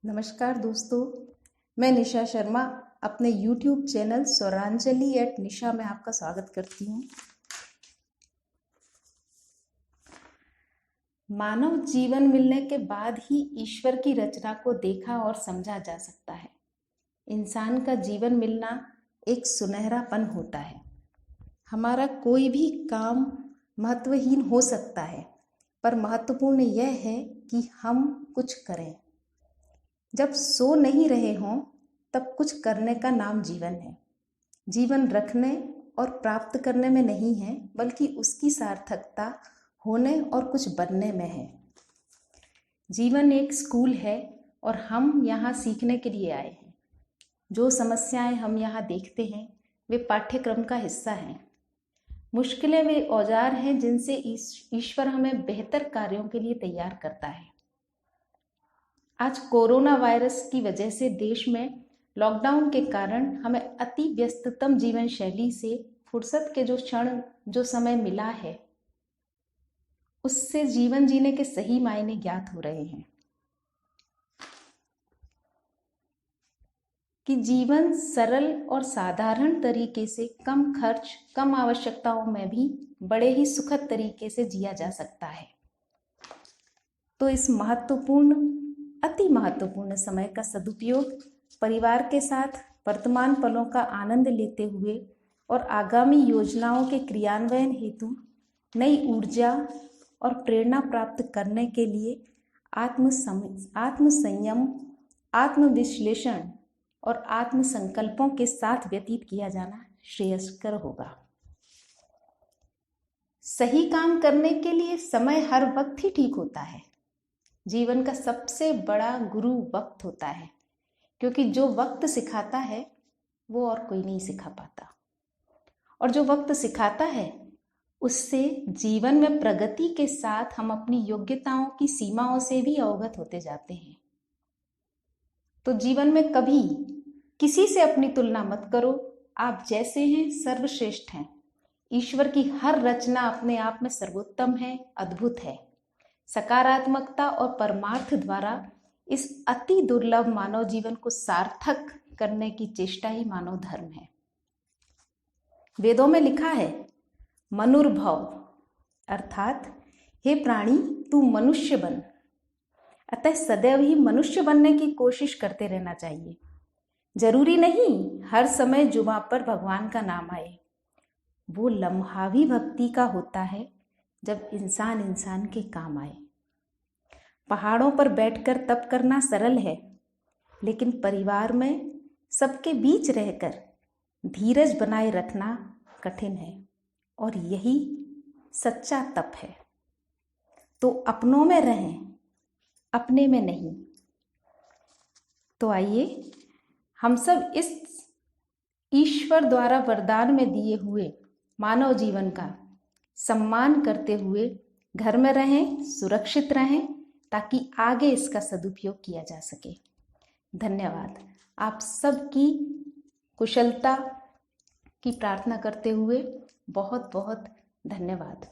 नमस्कार दोस्तों, मैं निशा शर्मा अपने YouTube चैनल स्वरांजलि एट निशा में आपका स्वागत करती हूँ। मानव जीवन मिलने के बाद ही ईश्वर की रचना को देखा और समझा जा सकता है। इंसान का जीवन मिलना एक सुनहरापन होता है। हमारा कोई भी काम महत्वहीन हो सकता है, पर महत्वपूर्ण यह है कि हम कुछ करें। जब सो नहीं रहे हों तब कुछ करने का नाम जीवन है। जीवन रखने और प्राप्त करने में नहीं है, बल्कि उसकी सार्थकता होने और कुछ बनने में है। जीवन एक स्कूल है और हम यहाँ सीखने के लिए आए हैं। जो समस्याएं हम यहाँ देखते हैं वे पाठ्यक्रम का हिस्सा हैं। मुश्किलें वे औजार हैं जिनसे ईश्वर हमें बेहतर कार्यों के लिए तैयार करता है। आज कोरोना वायरस की वजह से देश में लॉकडाउन के कारण हमें अति व्यस्ततम जीवन शैली से फुर्सत के जो समय मिला है, उससे जीवन जीने के सही मायने ज्ञात हो रहे हैं। कि जीवन सरल और साधारण तरीके से कम खर्च, कम आवश्यकताओं में भी बड़े ही सुखद तरीके से जिया जा सकता है। तो इस अति महत्वपूर्ण समय का सदुपयोग परिवार के साथ वर्तमान पलों का आनंद लेते हुए और आगामी योजनाओं के क्रियान्वयन हेतु नई ऊर्जा और प्रेरणा प्राप्त करने के लिए आत्मसंयम, आत्मविश्लेषण और आत्मसंकल्पों के साथ व्यतीत किया जाना श्रेयस्कर होगा। सही काम करने के लिए समय हर वक्त ही ठीक होता है। जीवन का सबसे बड़ा गुरु वक्त होता है, क्योंकि जो वक्त सिखाता है वो और कोई नहीं सिखा पाता, और जो वक्त सिखाता है उससे जीवन में प्रगति के साथ हम अपनी योग्यताओं की सीमाओं से भी अवगत होते जाते हैं। तो जीवन में कभी किसी से अपनी तुलना मत करो। आप जैसे हैं सर्वश्रेष्ठ हैं। ईश्वर की हर रचना अपने आप में सर्वोत्तम है, अद्भुत है। सकारात्मकता और परमार्थ द्वारा इस अति दुर्लभ मानव जीवन को सार्थक करने की चेष्टा ही मानव धर्म है। वेदों में लिखा है, मनुर्भव, अर्थात हे प्राणी तू मनुष्य बन। अतः सदैव ही मनुष्य बनने की कोशिश करते रहना चाहिए। जरूरी नहीं हर समय जुबां पर भगवान का नाम आए। वो लम्हा भी भक्ति का होता है जब इंसान के काम आए। पहाड़ों पर बैठकर तप करना सरल है, लेकिन परिवार में सबके बीच रहकर धीरज बनाए रखना कठिन है, और यही सच्चा तप है। तो अपनों में रहें, अपने में नहीं। तो आइए हम सब इस ईश्वर द्वारा वरदान में दिए हुए मानव जीवन का सम्मान करते हुए घर में रहें, सुरक्षित रहें, ताकि आगे इसका सदुपयोग किया जा सके। धन्यवाद। आप सबकी कुशलता की प्रार्थना करते हुए बहुत बहुत धन्यवाद।